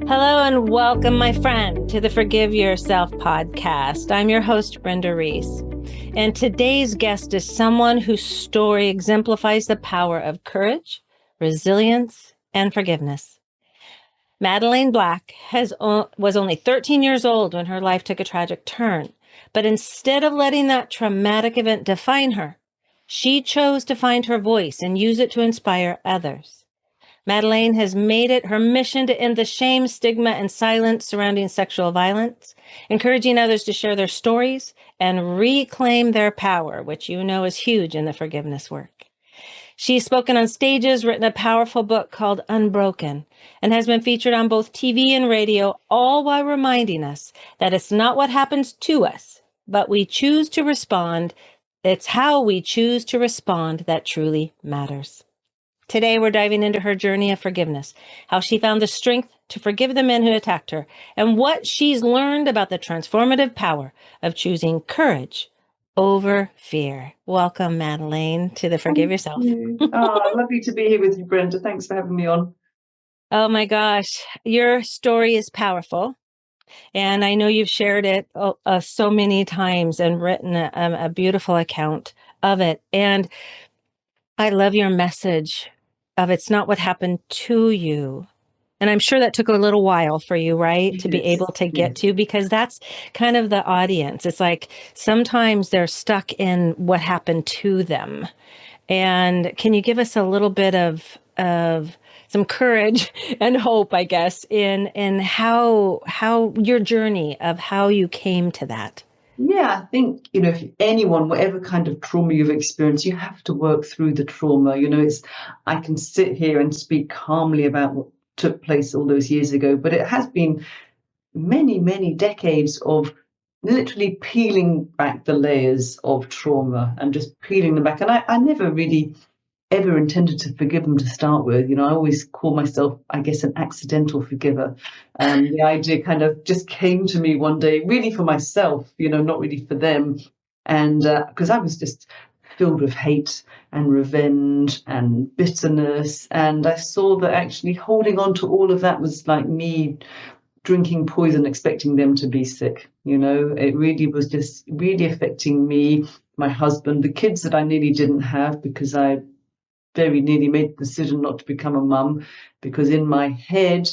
Hello and welcome, my friend, to the Forgive Yourself podcast. I'm your host, Brenda Reese. And today's guest is someone whose story exemplifies the power of courage, resilience, and forgiveness. Madeleine Black was only 13 years old when her life took a tragic turn. But instead of letting that traumatic event define her, she chose to find her voice and use it to inspire others. Madeleine has made it her mission to end the shame, stigma, and silence surrounding sexual violence, encouraging others to share their stories and reclaim their power, which you know is huge in the forgiveness work. She's spoken on stages, written a powerful book called Unbroken, and has been featured on both TV and radio, all while reminding us that it's not what happens to us, but we choose to respond. It's how we choose to respond that truly matters. Today, we're diving into her journey of forgiveness, how she found the strength to forgive the men who attacked her, and what she's learned about the transformative power of choosing courage over fear. Welcome, Madeleine, to the Forgive Yourself. Lovely to be here with you, Brenda. Thanks for having me on. Oh my gosh, your story is powerful. And I know you've shared it so many times and written a beautiful account of it. And I love your message of it's not what happened to you. And I'm sure that took a little while for you, right? To be able to get to, because that's kind of the audience. It's like sometimes they're stuck in what happened to them. And can you give us a little bit of some courage and hope, I guess, in how your journey of how you came to that? Yeah, I think, if anyone, whatever kind of trauma you've experienced, you have to work through the trauma. I can sit here and speak calmly about what took place all those years ago, but it has been many, many decades of literally peeling back the layers of trauma and just peeling them back. And I never really ever intended to forgive them to start with. I always call myself, I guess, an accidental forgiver. The idea kind of just came to me one day, really for myself, not really for them. And because I was just filled with hate and revenge and bitterness. And I saw that actually holding on to all of that was like me drinking poison, expecting them to be sick. It really was just really affecting me, my husband, the kids that I nearly didn't have because I very nearly made the decision not to become a mum, because in my head,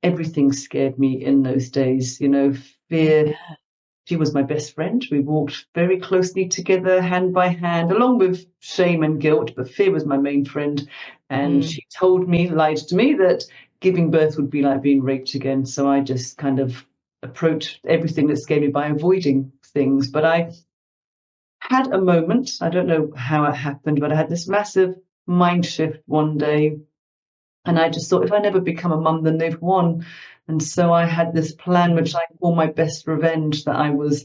everything scared me in those days. Fear. Yeah. She was my best friend. We walked very closely together, hand by hand, along with shame and guilt, but fear was my main friend. And she lied to me that giving birth would be like being raped again. So I just kind of approached everything that scared me by avoiding things. But I had a moment, I don't know how it happened, but I had this massive mind shift one day, and I just thought, if I never become a mum, then they've won. And so I had this plan, which I call my best revenge, that I was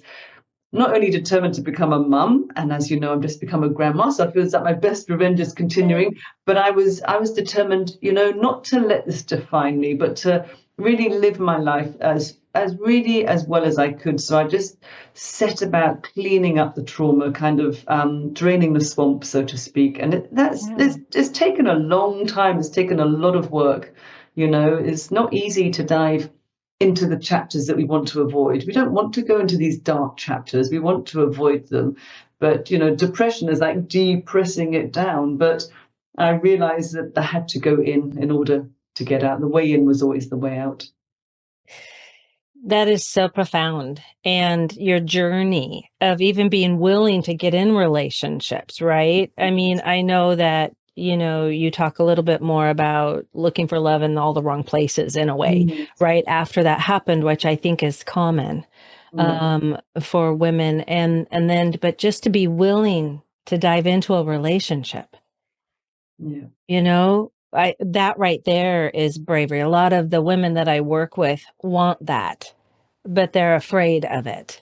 not only determined to become a mum, and as you know, I've just become a grandma, so I feel that my best revenge is continuing, but I was determined, not to let this define me, but to really live my life as really as well as I could. So I just set about cleaning up the trauma, kind of draining the swamp, so to speak. And it's taken a long time. It's taken a lot of work. It's not easy to dive into the chapters that we want to avoid. We don't want to go into these dark chapters. We want to avoid them. But, depression is like depressing it down. But I realized that I had to go in order to get out. The way in was always the way out. That is so profound. And your journey of even being willing to get in relationships, right? I mean, I know that, you talk a little bit more about looking for love in all the wrong places in a way, right? After that happened, which I think is common for women. And then, but just to be willing to dive into a relationship, that right there is bravery. A lot of the women that I work with want that, but they're afraid of it.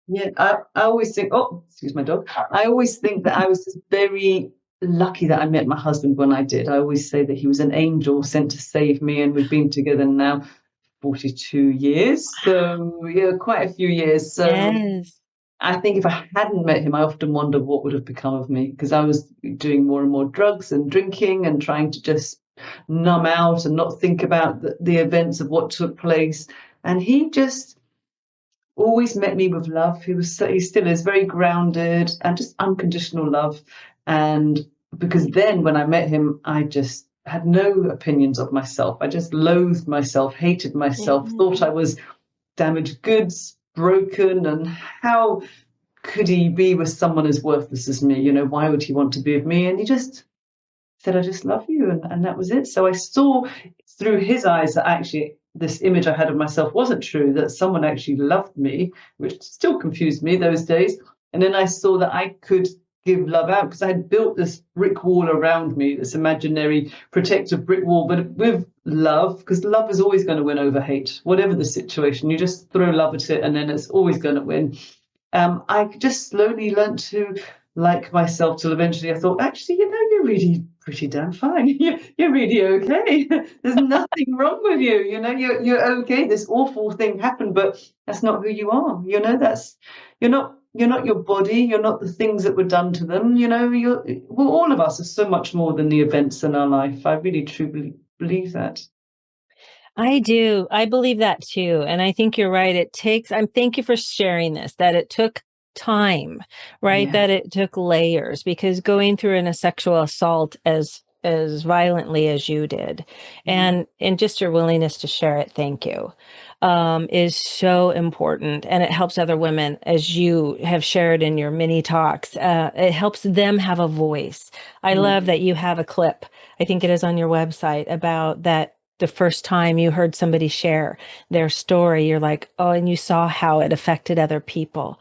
Yeah, I always think, excuse my dog. I always think that I was just very lucky that I met my husband when I did. I always say that he was an angel sent to save me, and we've been together now 42 years. So, yeah, quite a few years. So yes. I think if I hadn't met him, I often wonder what would have become of me, because I was doing more and more drugs and drinking and trying to just numb out and not think about the events of what took place. And he just always met me with love. He still is very grounded and just unconditional love. And because then when I met him, I just had no opinions of myself. I just loathed myself, hated myself, thought I was damaged goods, broken, and how could he be with someone as worthless as me? Why would he want to be with me? And he just said, I just love you. And that was it. So I saw through his eyes that actually this image I had of myself wasn't true, that someone actually loved me, which still confused me those days. And then I saw that I could give love out because I had built this brick wall around me, this imaginary protective brick wall, but with love, because love is always going to win over hate, whatever the situation. You just throw love at it and then it's always going to win. I just slowly learned to like myself till eventually I thought, actually, you're really pretty damn fine. You're really okay. There's nothing wrong with you. You're okay. This awful thing happened, but that's not who you are. You're not your body. You're not the things that were done to them. All of us are so much more than the events in our life. I really truly believe that. I do. I believe that too. And I think you're right. Thank you for sharing this, that it took time, right? Yeah. That it took layers, because going through a sexual assault as violently as you did, and just your willingness to share it, thank you, is so important. And it helps other women, as you have shared in your mini talks. It helps them have a voice. I love that you have a clip, I think it is on your website, about that. The first time you heard somebody share their story, you're like, oh, and you saw how it affected other people,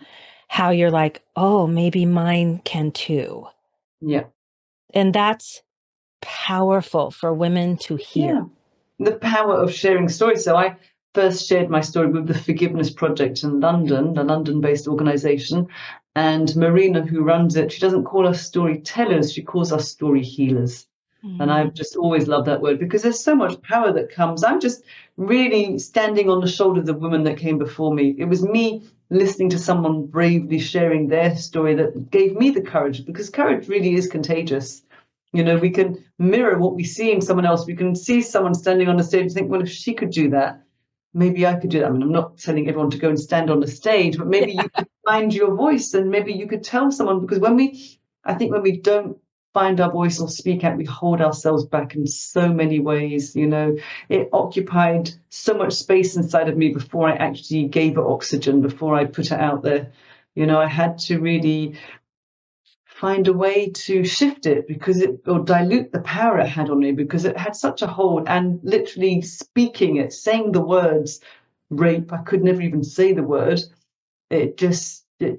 how you're like, oh, maybe mine can too. Yeah. And that's powerful for women to hear. Yeah. The power of sharing stories. So I first shared my story with the Forgiveness Project in London, the London-based organization. And Marina, who runs it, she doesn't call us storytellers, she calls us story healers. And I've just always loved that word because there's so much power that comes. I'm just really standing on the shoulder of the women that came before me. It was me listening to someone bravely sharing their story that gave me the courage, because courage really is contagious. We can mirror what we see in someone else. We can see someone standing on the stage and think, well, if she could do that, maybe I could do that. I mean, I'm not telling everyone to go and stand on the stage, but maybe you could find your voice and maybe you could tell someone, because I think when we don't find our voice or speak out, we hold ourselves back in so many ways. It occupied so much space inside of me before I actually gave it oxygen, before I put it out there. I had to really find a way to shift it or dilute the power it had on me, because it had such a hold. And literally speaking it, saying the words rape, I could never even say the word. It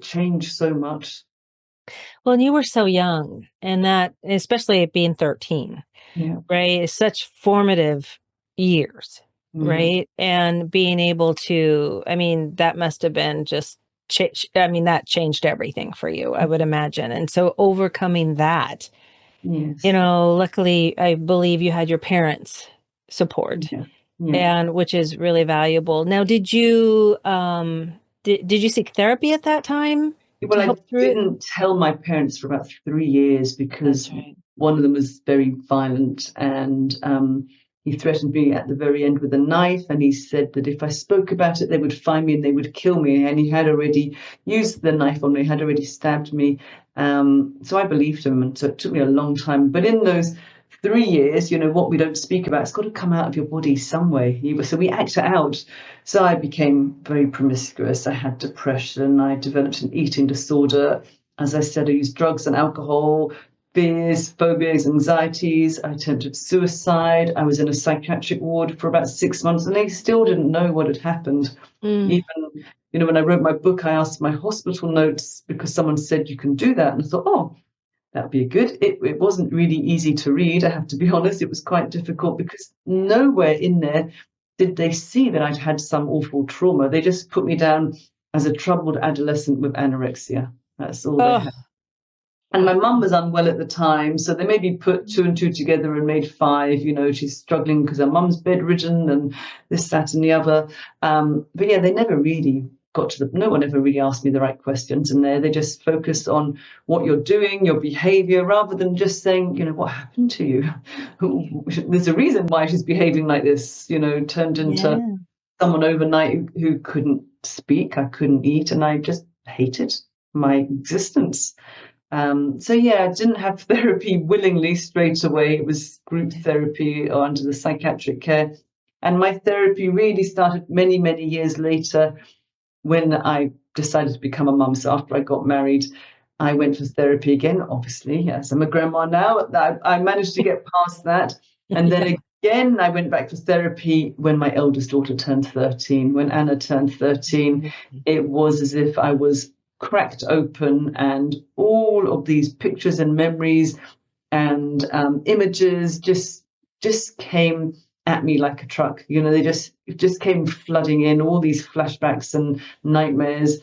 changed so much. Well, and you were so young, and that, especially at being 13, right, is such formative years, right? And being able to, that must have been just, that changed everything for you, I would imagine. And so overcoming that, Yes. luckily, I believe you had your parents' support, and which is really valuable. Now, did you seek therapy at that time? Well, I didn't tell my parents for about 3 years because one of them was very violent, and he threatened me at the very end with a knife, and he said that if I spoke about it, they would find me and they would kill me. And he had already used the knife on me, had already stabbed me. So I believed him, and so it took me a long time. But in those 3 years, what we don't speak about, it's got to come out of your body some way. So we act it out. So I became very promiscuous. I had depression. I developed an eating disorder. As I said, I used drugs and alcohol, fears, phobias, anxieties. I attempted suicide. I was in a psychiatric ward for about 6 months, and they still didn't know what had happened. Even, when I wrote my book, I asked my hospital notes because someone said you can do that. And I thought, oh, that'd be good. It wasn't really easy to read, I have to be honest. It was quite difficult because nowhere in there did they see that I'd had some awful trauma. They just put me down as a troubled adolescent with anorexia. That's all they had. And my mum was unwell at the time, so they maybe put 2 and 2 together and made 5. She's struggling because her mum's bedridden and this, that, and the other. But yeah, they never really got to no one ever really asked me the right questions in there. They just focused on what you're doing, your behavior, rather than just saying, what happened to you? There's a reason why she's behaving like this, turned into Yeah. someone overnight who couldn't speak, I couldn't eat, and I just hated my existence. So yeah, I didn't have therapy willingly straight away. It was group therapy or under the psychiatric care. And my therapy really started many, many years later when I decided to become a mum. So after I got married, I went for therapy again, obviously, yes, I'm a grandma now. I managed to get past that. And then Yeah. again, I went back for therapy when my eldest daughter turned 13. When Anna turned 13, it was as if I was cracked open and all of these pictures and memories and images just came at me like a truck. They just came flooding in, all these flashbacks and nightmares.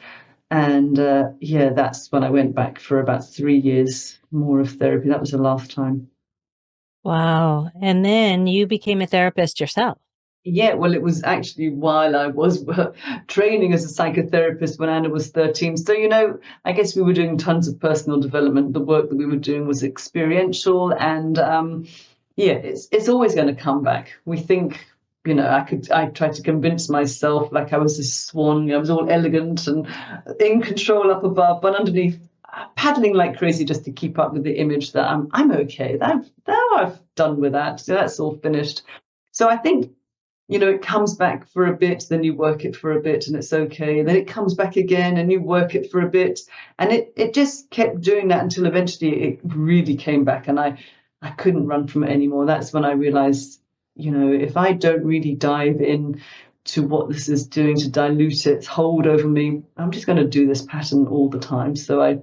And yeah, that's when I went back for about 3 years more of therapy. That was the last time. Wow. And then you became a therapist yourself. Yeah, well, it was actually while I was training as a psychotherapist when Anna was 13. So, I guess we were doing tons of personal development. The work that we were doing was experiential. And yeah, it's always going to come back. We think, I tried to convince myself like I was a swan. I was all elegant and in control up above, but underneath, paddling like crazy just to keep up with the image that I'm okay. I've done with that. So that's all finished. So I think, it comes back for a bit, then you work it for a bit and it's okay. Then it comes back again and you work it for a bit. And it just kept doing that until eventually it really came back and I couldn't run from it anymore. That's when I realized, if I don't really dive in to what this is doing to dilute its hold over me, I'm just going to do this pattern all the time. So I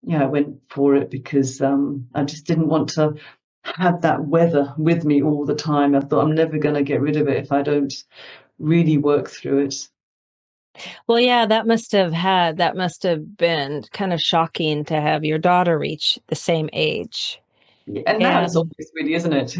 went for it because I just didn't want to have that weather with me all the time. I thought I'm never going to get rid of it if I don't really work through it. Well, yeah, that must have been kind of shocking to have your daughter reach the same age. Yeah, and now it's And obvious, really, isn't it?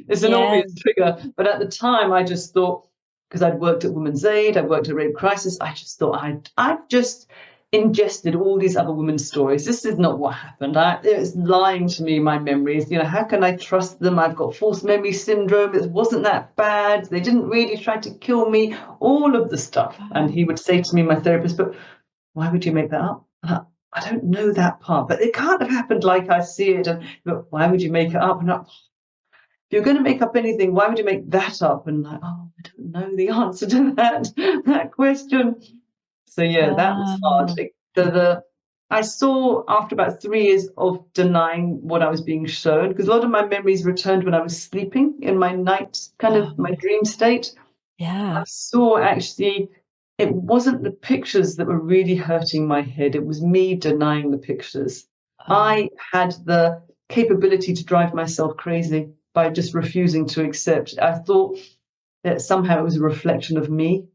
It's an yeah, obvious trigger. But at the time, I just thought, because I'd worked at Women's Aid, I worked at Rape Crisis, I just thought I've just ingested all these other women's stories. This is not what happened. It's lying to me, my memories. How can I trust them? I've got false memory syndrome. It wasn't that bad. They didn't really try to kill me. All of the stuff. And he would say to me, my therapist, but why would you make that up? I don't know that part, but it can't have happened like I see it. And why would you make it up? And if you're going to make up anything, why would you make that up? And I don't know the answer to that question. So yeah, that was hard. wow. I saw after about 3 years of denying what I was being shown, because a lot of my memories returned when I was sleeping in my night, kind of my dream state. I Yeah. saw actually it wasn't the pictures that were really hurting my head. It was me denying the pictures. Oh, I had the capability to drive myself crazy by just refusing to accept. I thought that somehow it was a reflection of me,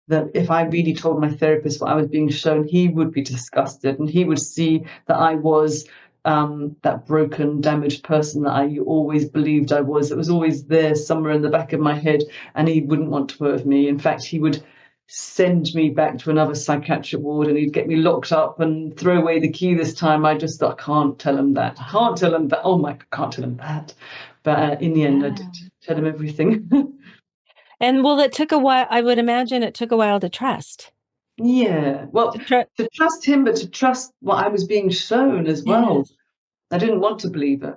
that if I really told my therapist what I was being shown, he would be disgusted and he would see that I was that broken, damaged person that I always believed I was. It was always there somewhere in the back of my head, and he wouldn't want to work with me. In fact, he would send me back to another psychiatric ward and he'd get me locked up and throw away the key this time. I just thought, I can't tell him that. I can't tell him that. Oh my, I can't tell him that. But in the end, I did yeah. tell him everything. And well, it took a while. I would imagine it took a while to trust. Yeah. Well, To try. to trust him, but to trust what I was being shown as well. Yes. I didn't want to believe it.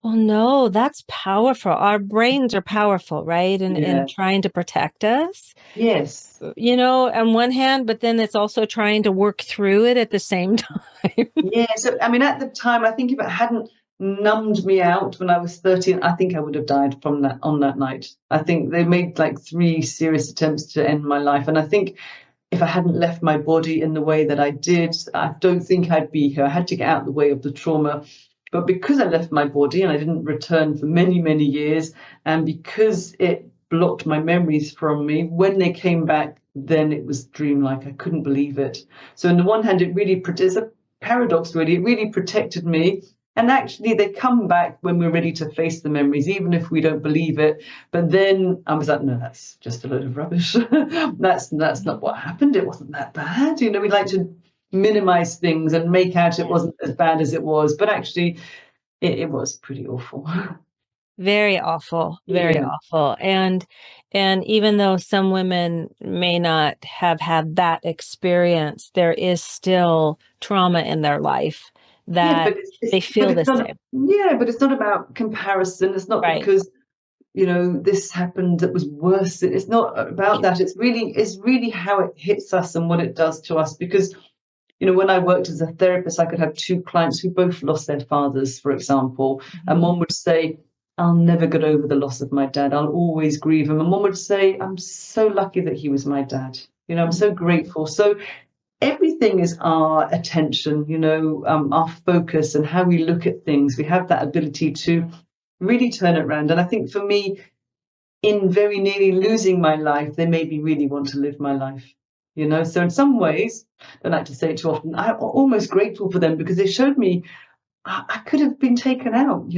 Well, no, that's powerful. Our brains are powerful, right? And in Yeah. trying to protect us, Yes. on one hand, but then it's also trying to work through it at the same time. Yeah. So, I mean, at the time, I think if it hadn't numbed me out when I was 13, I think I would have died from that on that night. I think they made like 3 serious attempts to end my life. And I think if I hadn't left my body in the way that I did, I don't think I'd be here. I had to get out of the way of the trauma. But because I left my body and I didn't return for many, many years, and because it blocked my memories from me, when they came back, then it was dreamlike. I couldn't believe it. So on the one hand, it really is a paradox, really. It really protected me. And actually, they come back when we're ready to face the memories, even if we don't believe it. But then I was like, no, that's just a load of rubbish. That's not what happened. It wasn't that bad. We like to minimize things and make out it wasn't as bad as it was. But actually, it was pretty awful. Very awful, very Yeah. awful. And even though some women may not have had that experience, there is still trauma in their life Yeah, that they but feel the it's not. same. Yeah, but it's not about comparison. It's not Right. because this happened that was worse. It's not about that. It's really how it hits us and what it does to us. Because when I worked as a therapist, I could have two clients who both lost their fathers, for example, and Mhm. one would say, "I'll never get over the loss of my dad. I'll always grieve him," and one would say, "I'm so lucky that he was my dad. I'm so grateful." So everything is our attention, our focus and how we look at things. We have that ability to really turn it around. And I think for me, in very nearly losing my life, they made me really want to live my life. So in some ways, I don't like to say it too often, I'm almost grateful for them because they showed me I could have been taken out.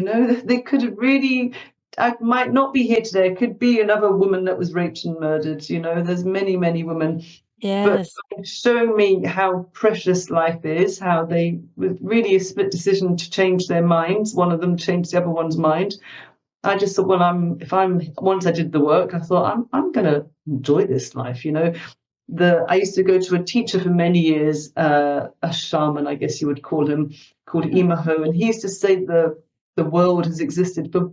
They could have really. I might not be here today. It could be another woman that was raped and murdered. There's many, many women, but Yes. showing me how precious life is, how they, with really a split decision to change their minds, one of them changed the other one's mind. I just thought, well, once I did the work, I thought I'm gonna enjoy this life. I used to go to a teacher for many years, a shaman, I guess you would call him, called Imaho, and he used to say the world has existed for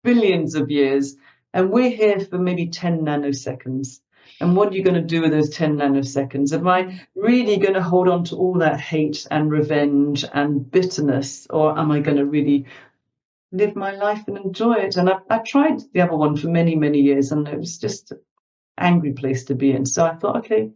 billions of years, and we're here for maybe 10 nanoseconds. And what are you going to do with those 10 nanoseconds? Am I really going to hold on to all that hate and revenge and bitterness, or am I going to really live my life and enjoy it? And I tried the other one for many, many years, and it was just an angry place to be in. So I thought, okay,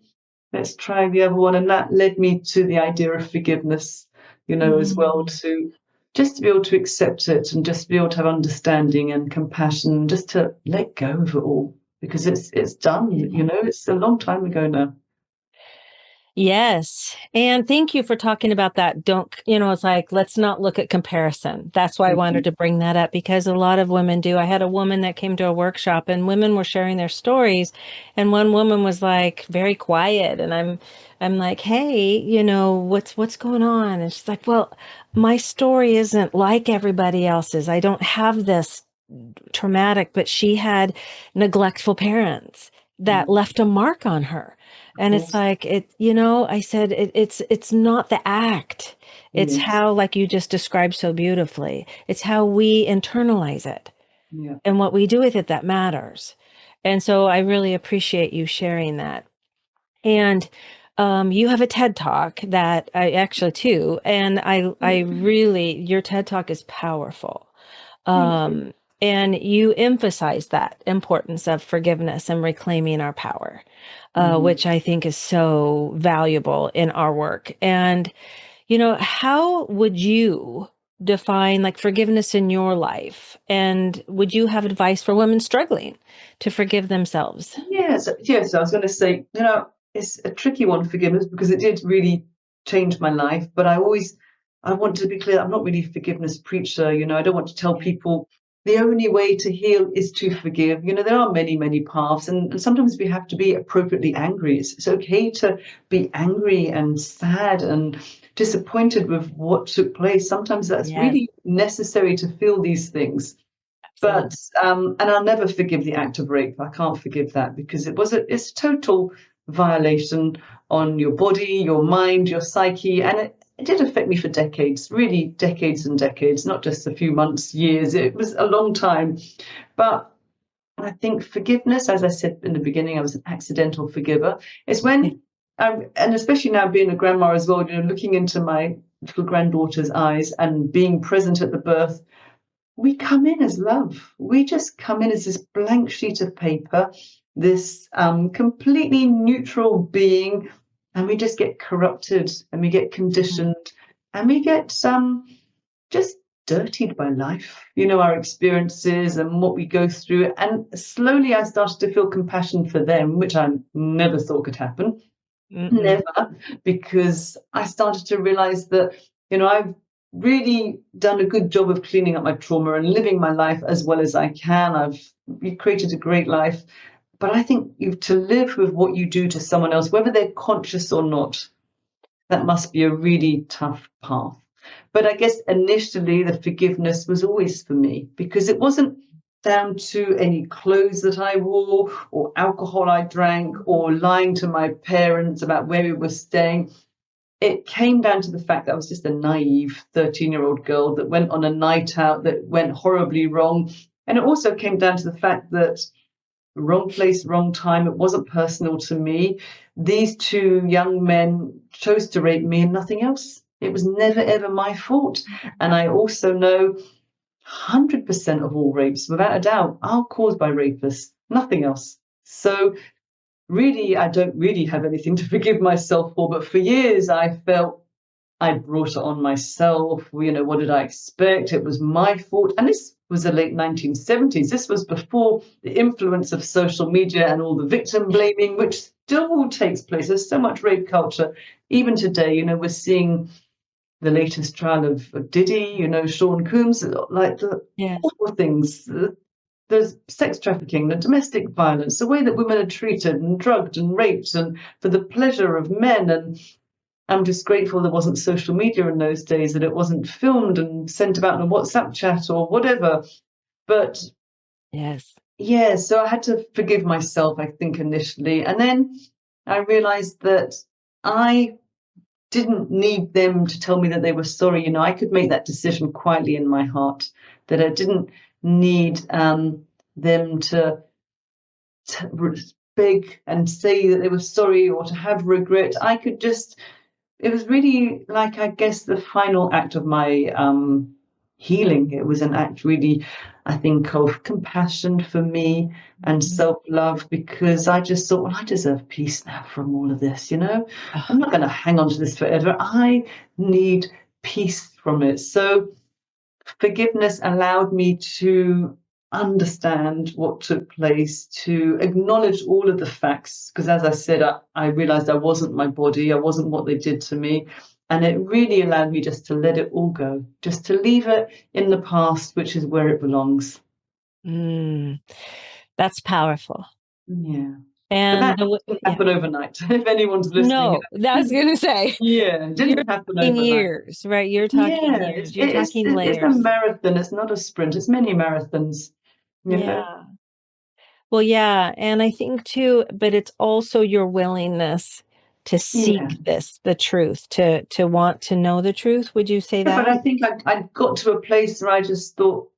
let's try the other one. And that led me to the idea of forgiveness, as well, Mhm. to just to be able to accept it and just be able to have understanding and compassion, just to let go of it all because it's done, it's a long time ago now. Yes. And thank you for talking about that. It's like, let's not look at comparison. That's why I Mhm. wanted to bring that up because a lot of women do. I had a woman that came to a workshop and women were sharing their stories. And one woman was like very quiet. And I'm like, hey, what's going on? And she's like, well, my story isn't like everybody else's. I don't have this traumatic, but she had neglectful parents that Mm, left a mark on her. of And it's course. like I said it's not the act. It's Yes. how, like you just described so beautifully, it's how we internalize it Yeah. and what we do with it that matters. And so I really appreciate you sharing that. And you have a TED Talk that I actually too, and I really your TED Talk is powerful. Thank you. Um, and you emphasize that importance of forgiveness and reclaiming our power, Mhm. which I think is so valuable in our work. And, how would you define like forgiveness in your life? And would you have advice for women struggling to forgive themselves? Yes, yes. I was going to say, it's a tricky one, forgiveness, because it did really change my life. But I want to be clear, I'm not really a forgiveness preacher. I don't want to tell Okay. people the only way to heal is to forgive. There are many, many paths, and sometimes we have to be appropriately angry. It's okay to be angry and sad and disappointed with what took place. Sometimes that's Yes, really necessary to feel these things. But absolutely. and I'll never forgive the act of rape. I can't forgive that because it's total violation on your body, your mind, your psyche, and it did affect me for decades, really decades and decades, not just a few months, years. It was a long time. But I think forgiveness, as I said in the beginning, I was an accidental forgiver. Is when and especially now being a grandma as well, looking into my little granddaughter's eyes and being present at the birth, we come in as love. We just come in as this blank sheet of paper, this completely neutral being, and we just get corrupted and we get Mhm. conditioned and we get just dirtied by life, our experiences and what we go through. And slowly I started to feel compassion for them, which I never thought could happen. Mm-mm. Never, because I started to realize that, I've really done a good job of cleaning up my trauma and living my life as well as I can. I've created a great life. But I think to live with what you do to someone else, whether they're conscious or not, that must be a really tough path. But I guess initially the forgiveness was always for me, because it wasn't down to any clothes that I wore or alcohol I drank or lying to my parents about where we were staying. It came down to the fact that I was just a naive 13-year-old girl that went on a night out that went horribly wrong. And it also came down to the fact that wrong place, wrong time. It wasn't personal to me. These two young men chose to rape me and nothing else. It was never, ever my fault. And I also know 100% of all rapes, without a doubt, are caused by rapists, nothing else. So really, I don't really have anything to forgive myself for. But for years, I felt I brought it on myself. What did I expect? It was my fault. And this was the late 1970s. This was before the influence of social media and all the victim blaming, which still takes place. There's so much rape culture. Even today, we're seeing the latest trial of Diddy, Sean Combs, like the awful things, the sex trafficking, the domestic violence, the way that women are treated and drugged and raped and for the pleasure of men. And I'm just grateful there wasn't social media in those days, that it wasn't filmed and sent about in a WhatsApp chat or whatever. But yeah, so I had to forgive myself, I think, initially. And then I realized that I didn't need them to tell me that they were sorry. I could make that decision quietly in my heart, that I didn't need them to beg and say that they were sorry or to have regret. I could just, it was really like, I guess, the final act of my healing. It was an act really, I think, of compassion for me and self-love, because I just thought, well, I deserve peace now from all of this, I'm not going to hang on to this forever. I need peace from it. So forgiveness allowed me to understand what took place, to acknowledge all of the facts, because as I said, I realized I wasn't my body, I wasn't what they did to me. And it really allowed me just to let it all go, just to leave it in the past, which is where it belongs. That's powerful. Yeah. And but that didn't happen overnight. If anyone's listening. No, I was going to say. Yeah, it didn't happen overnight. Years, right? You're talking years. You're talking layers. It's a marathon. It's not a sprint. It's many marathons. Yeah. Well, yeah. And I think too, but it's also your willingness to seek the truth, to want to know the truth. Would you say that? But I think I got to a place where I just thought,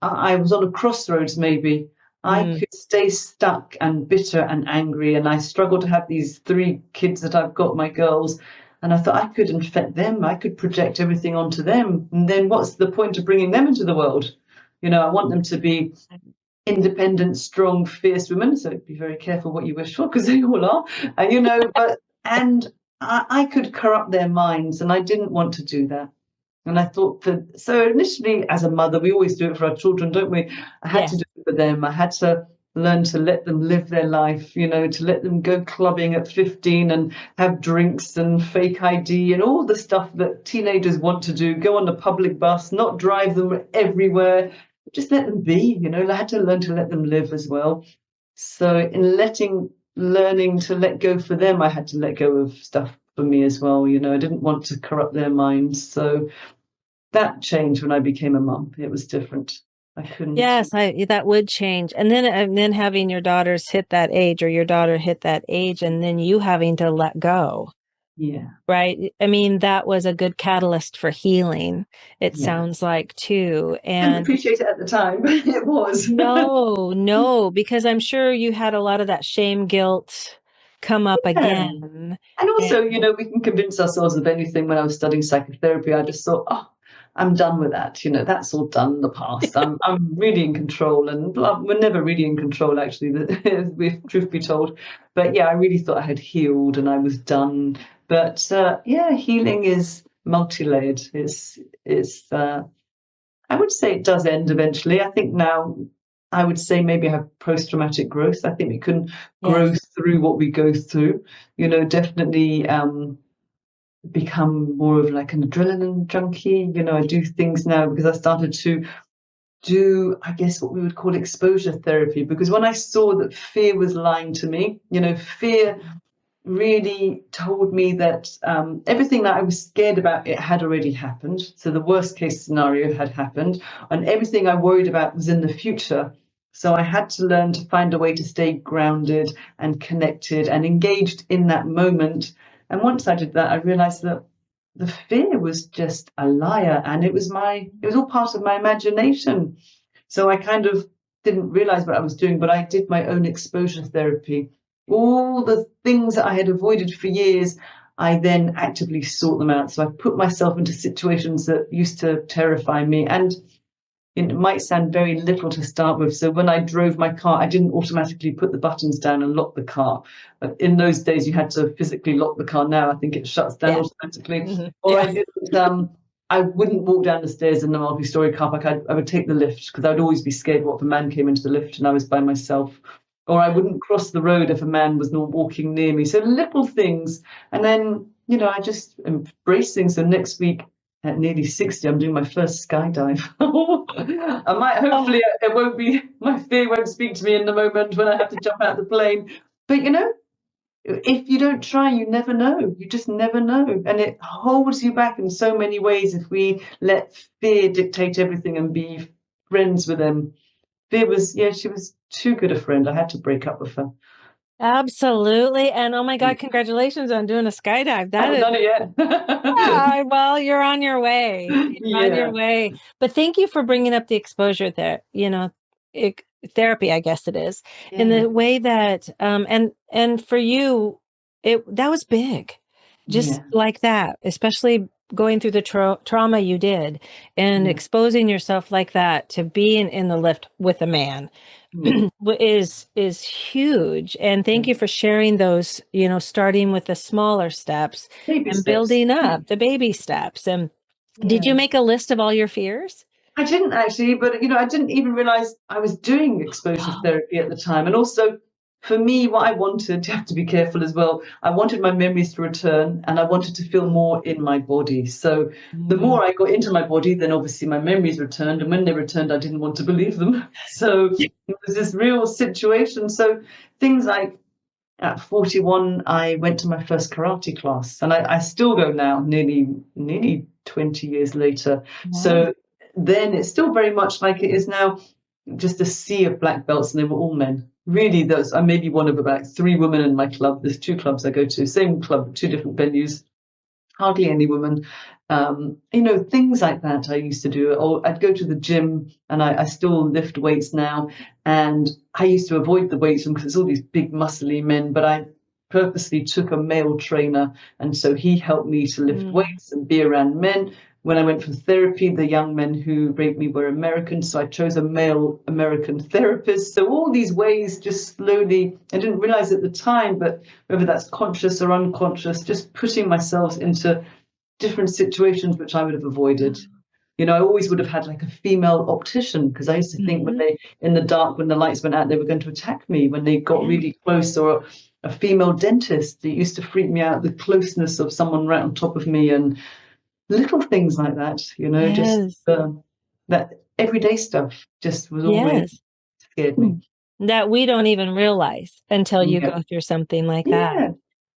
I was on a crossroads maybe. I could stay stuck and bitter and angry, and I struggle to have these 3 kids that I've got, my girls, and I thought I could infect them. I could project everything onto them. And then what's the point of bringing them into the world? I want them to be independent, strong, fierce women. So be very careful what you wish for, because they all are. And I could corrupt their minds, and I didn't want to do that. And I thought so initially, as a mother, we always do it for our children, don't we? I had to do it for them. I had to learn to let them live their life, to let them go clubbing at 15 and have drinks and fake ID and all the stuff that teenagers want to do, go on the public bus, not drive them everywhere, just let them be, I had to learn to let them live as well. So in learning to let go for them, I had to let go of stuff for me as well. I didn't want to corrupt their minds. So that changed when I became a mum. It was different. I couldn't. Yes, that would change. And then having your daughters hit that age, or your daughter hit that age, and then you having to let go. Yeah. Right. I mean, that was a good catalyst for healing. It sounds like too. And I didn't appreciate it at the time, but it was. No, because I'm sure you had a lot of that shame, guilt come up again. And also, we can convince ourselves of anything. When I was studying psychotherapy, I just thought, I'm done with that. That's all done in the past. I'm really in control, and we're never really in control, actually, if truth be told. But yeah, I really thought I had healed and I was done. But healing is multi-layered. I would say it does end eventually. I think now, I would say maybe I have post-traumatic growth. I think we can grow through what we go through. Definitely become more of like an adrenaline junkie. I do things now because I started to do, I guess, what we would call exposure therapy. Because when I saw that fear was lying to me, fear really told me that everything that I was scared about, it had already happened. So the worst case scenario had happened, and everything I worried about was in the future. So I had to learn to find a way to stay grounded and connected and engaged in that moment. And once I did that, I realized that the fear was just a liar, and it was all part of my imagination. So I kind of didn't realize what I was doing, but I did my own exposure therapy. All the things that I had avoided for years, I then actively sought them out. So I put myself into situations that used to terrify me. And it might sound very little to start with. So when I drove my car, I didn't automatically put the buttons down and lock the car. In those days, you had to physically lock the car. Now I think it shuts down automatically. Mm-hmm. Or I didn't. I wouldn't walk down the stairs in the multi-story car park. I would take the lift because I would always be scared what if a man came into the lift and I was by myself. Or I wouldn't cross the road if a man was not walking near me. So little things. And then, I just embrace things. So next week, at nearly 60, I'm doing my first skydive. Hopefully, it won't be, my fear won't speak to me in the moment when I have to jump out of the plane. But, if you don't try, you never know. You just never know. And it holds you back in so many ways if we let fear dictate everything and be friends with them. Fear was, she was too good a friend. I had to break up with her. Absolutely. And oh my God, congratulations on doing a skydive. I haven't done it yet. Yeah, well, you're on your way. You're on your way. But thank you for bringing up the exposure there, therapy, I guess it is, in the way that, and for you, that was big, just like that, especially going through the trauma you did and exposing yourself like that to being in the lift with a man. is huge. And thank you for sharing those, starting with the smaller steps and building up the baby steps. And did you make a list of all your fears? I didn't actually, but I didn't even realize I was doing exposure therapy at the time. And also for me, what I wanted, you have to be careful as well. I wanted my memories to return and I wanted to feel more in my body. So the more I got into my body, then obviously my memories returned. And when they returned, I didn't want to believe them. So it was this real situation. So things like at 41, I went to my first karate class, and I still go now, nearly 20 years later. So then it's still very much like it is now, just a sea of black belts, and they were all men. Really, I may be one of about 3 women in my club. There's 2 clubs I go to, same club, 2 different venues. Hardly any women. Things like that I used to do. Or I'd go to the gym, and I still lift weights now. And I used to avoid the weights room because it's all these big muscly men, but I purposely took a male trainer. And so he helped me to lift weights and be around men. When I went for therapy, the young men who raped me were American, so I chose a male American therapist. So all these ways, just slowly, I didn't realize at the time, but whether that's conscious or unconscious, just putting myself into different situations which I would have avoided. I always would have had like a female optician, because I used to think when they, in the dark, when the lights went out, they were going to attack me when they got really close, or a female dentist. It used to freak me out, the closeness of someone right on top of me, and little things like that, just that everyday stuff just was always scared me. That we don't even realize until you go through something like that.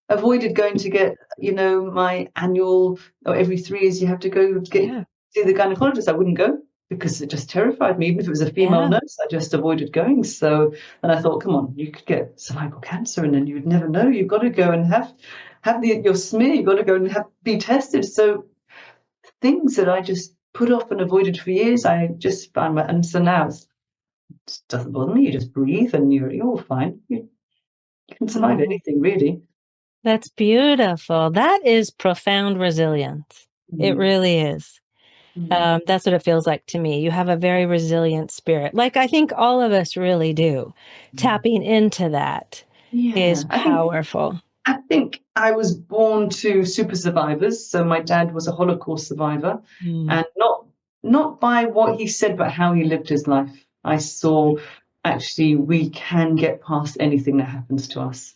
Avoided going to get, my annual, or every 3 years you have to go see the gynecologist. I wouldn't go because it just terrified me. Even if it was a female nurse, I just avoided going. So, and I thought, come on, you could get cervical cancer and then you would never know. You've got to go and have your smear. You've got to go and be tested. So things that I just put off and avoided for years, I just found and so now it just doesn't bother me. You just breathe and you're all fine. You can survive anything, really. That's beautiful. That is profound resilience. It really is. That's what it feels like to me. You have a very resilient spirit. Like I think all of us really do. Tapping into that is powerful. I think I was born to super survivors. So my dad was a Holocaust survivor, and not by what he said, but how he lived his life. I saw actually we can get past anything that happens to us.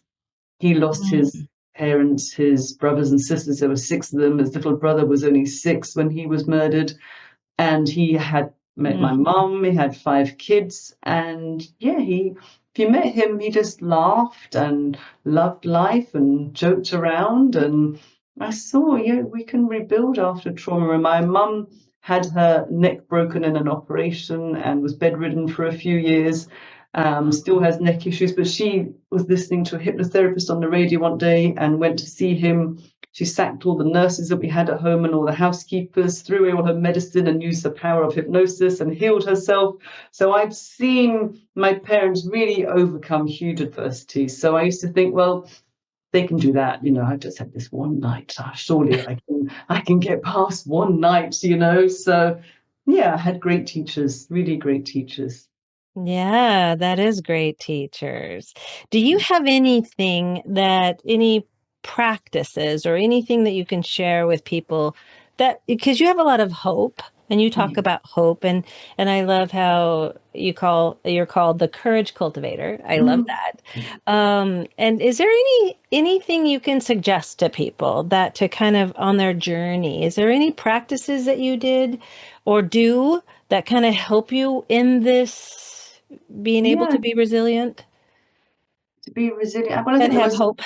He lost his parents, his brothers and sisters. There were 6 of them. His little brother was only 6 when he was murdered. And he had met my mum, he had 5 kids. And yeah, if you met him, he just laughed and loved life and joked around. And I saw, yeah, we can rebuild after trauma. And my mum had her neck broken in an operation and was bedridden for a few years. Still has neck issues, but she was listening to a hypnotherapist on the radio one day and went to see him. She sacked all the nurses that we had at home and all the housekeepers, threw away all her medicine and used the power of hypnosis and healed herself. So I've seen my parents really overcome huge adversity. So I used to think, well, they can do that. I just had this one night. Surely I can get past one night, So yeah, I had great teachers, really great teachers. Yeah, that is great teachers. Do you have any practices or anything that you can share with people that because you have a lot of hope and you talk about hope and I love how you're called the courage cultivator. I love that. And is there anything you can suggest to people that to kind of on their journey? Is there any practices that you did or do that kind of help you in this being able Yeah, to be resilient to be resilient. Well, I and think have hope?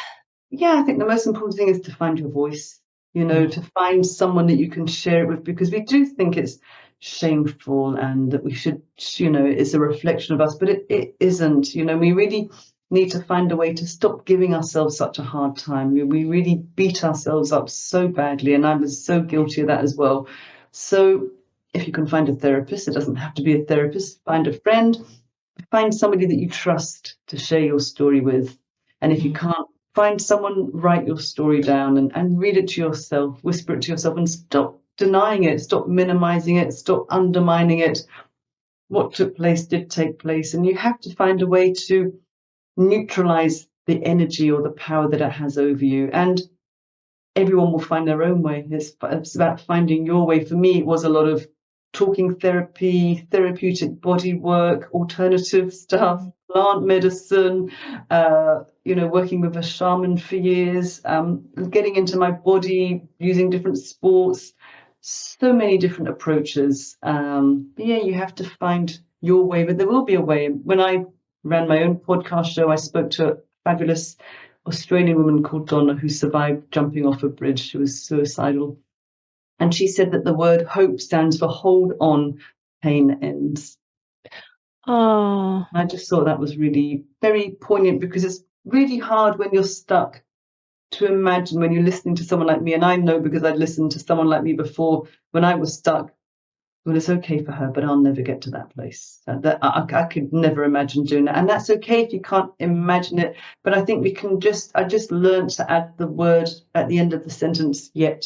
I think the most important thing is to find your voice, to find someone that you can share it with, because we do think it's shameful and that we should, it's a reflection of us, but it isn't. We really need to find a way to stop giving ourselves such a hard time. We really beat ourselves up so badly, and I was so guilty of that as well. So if you can find a therapist, it doesn't have to be a therapist, find a friend, find somebody that you trust to share your story with. And if you can't, find someone, write your story down and read it to yourself, whisper it to yourself, and stop denying it, stop minimizing it, stop undermining it. What took place did take place. And you have to find a way to neutralize the energy or the power that it has over you. And everyone will find their own way. It's about finding your way. For me, it was a lot of talking therapy, therapeutic body work, alternative stuff, plant medicine, working with a shaman for years, getting into my body, using different sports, so many different approaches. You have to find your way, but there will be a way. When I ran my own podcast show, I spoke to a fabulous Australian woman called Donna who survived jumping off a bridge. She was suicidal. And she said that the word hope stands for hold on, pain ends. Oh, I just thought that was really very poignant, because it's really hard when you're stuck to imagine when you're listening to someone like me. And I know, because I'd listened to someone like me before, when I was stuck, well, it's okay for her, but I'll never get to that place. I could never imagine doing that. And that's okay if you can't imagine it. But I think I just learned to add the word at the end of the sentence, yet.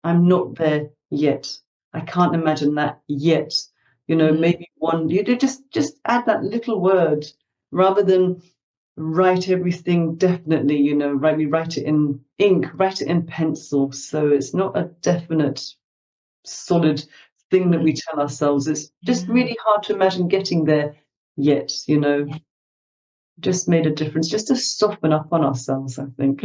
I'm not there yet. I can't imagine that yet. Maybe you do just add that little word rather than write everything definitely, write it in ink, write it in pencil. So it's not a definite, solid thing that we tell ourselves. It's just really hard to imagine getting there yet, just made a difference, just to soften up on ourselves, I think.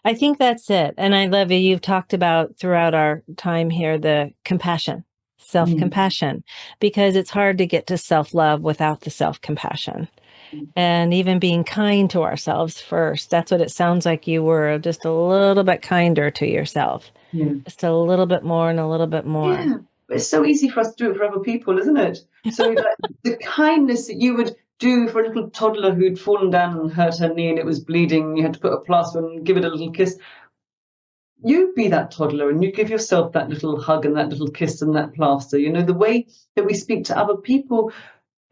I think that's it. And I love you. You've talked about throughout our time here the compassion, self-compassion, because it's hard to get to self-love without the self-compassion. And even being kind to ourselves first. That's what it sounds like you were, just a little bit kinder to yourself. Yeah. Just a little bit more and a little bit more. Yeah, but it's so easy for us to do it for other people, isn't it? So the kindness that you would do for a little toddler who'd fallen down and hurt her knee and it was bleeding, you had to put a plaster on and give it a little kiss. You be that toddler and you give yourself that little hug and that little kiss and that plaster. The way that we speak to other people,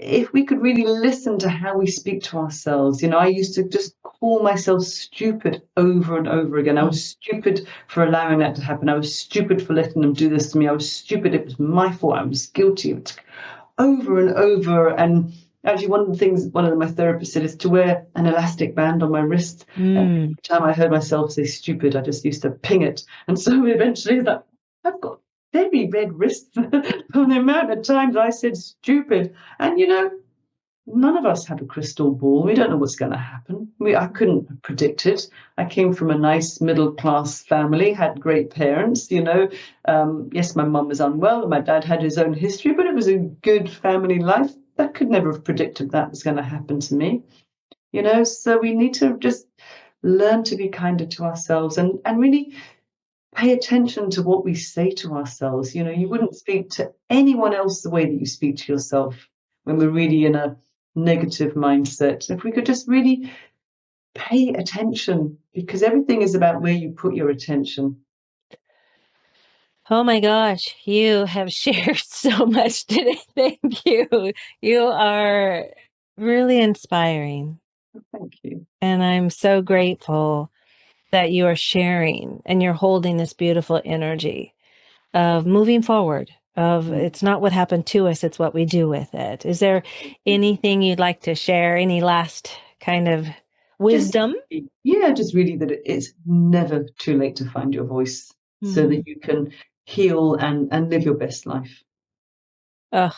if we could really listen to how we speak to ourselves. I used to just call myself stupid over and over again. I was stupid for allowing that to happen. I was stupid for letting them do this to me. I was stupid. It was my fault. I was guilty. Over and over. And actually, one of the things one of my therapists said is to wear an elastic band on my wrist. And every time I heard myself say stupid, I just used to ping it. And so eventually I've got very red wrists from the amount of times I said stupid. And none of us have a crystal ball. We don't know what's going to happen. I couldn't predict it. I came from a nice middle-class family, had great parents, Yes, my mum was unwell and my dad had his own history, but it was a good family life. I could never have predicted that was going to happen to me, So we need to just learn to be kinder to ourselves and really pay attention to what we say to ourselves. You wouldn't speak to anyone else the way that you speak to yourself when we're really in a negative mindset. If we could just really pay attention, because everything is about where you put your attention. Oh my gosh, you have shared so much today. Thank you. You are really inspiring. Thank you. And I'm so grateful that you are sharing and you're holding this beautiful energy of moving forward, of it's not what happened to us, it's what we do with it. Is there anything you'd like to share? Any last kind of wisdom? Just really that it's never too late to find your voice so that you can heal and live your best life. Oh,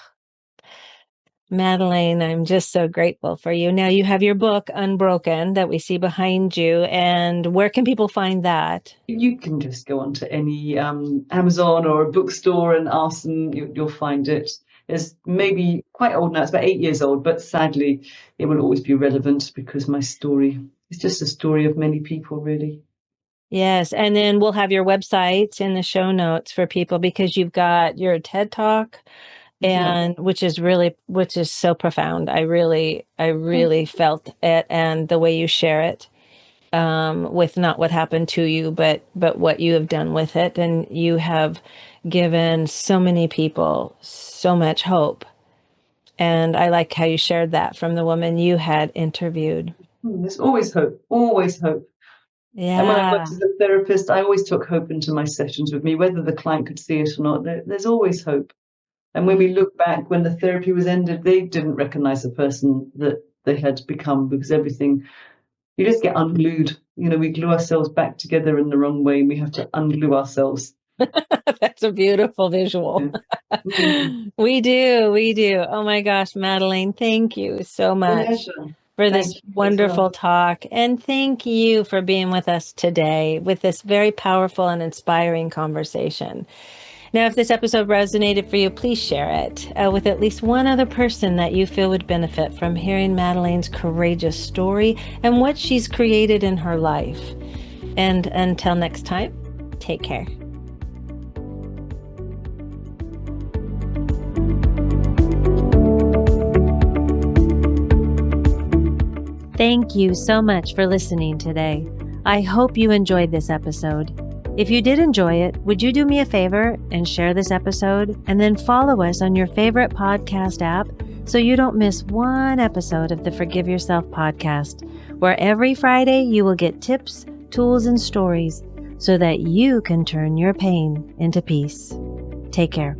Madeleine, I'm just so grateful for you. Now you have your book, Unbroken, that we see behind you. And where can people find that? You can just go onto any Amazon or a bookstore and ask them, you'll find it. It's maybe quite old now, it's about 8 years old, but sadly, it will always be relevant because my story is just a story of many people, really. Yes. And then we'll have your website in the show notes for people because you've got your TED Talk and which is so profound. I really felt it and the way you share it. With not what happened to you, but what you have done with it. And you have given so many people so much hope. And I like how you shared that from the woman you had interviewed. There's always hope, always hope. Yeah. And when I worked as a therapist, I always took hope into my sessions with me, whether the client could see it or not. There's always hope. And when we look back, when the therapy was ended, they didn't recognize the person that they had become because everything, you just get unglued. We glue ourselves back together in the wrong way and we have to unglue ourselves. That's a beautiful visual. We do. Oh my gosh, Madeleine, thank you so much for this wonderful talk. And thank you for being with us today with this very powerful and inspiring conversation. Now, if this episode resonated for you, please share it with at least one other person that you feel would benefit from hearing Madeleine's courageous story and what she's created in her life. And until next time, take care. Thank you so much for listening today. I hope you enjoyed this episode. If you did enjoy it, would you do me a favor and share this episode and then follow us on your favorite podcast app so you don't miss one episode of the Forgive Yourself podcast, where every Friday you will get tips, tools, and stories so that you can turn your pain into peace. Take care.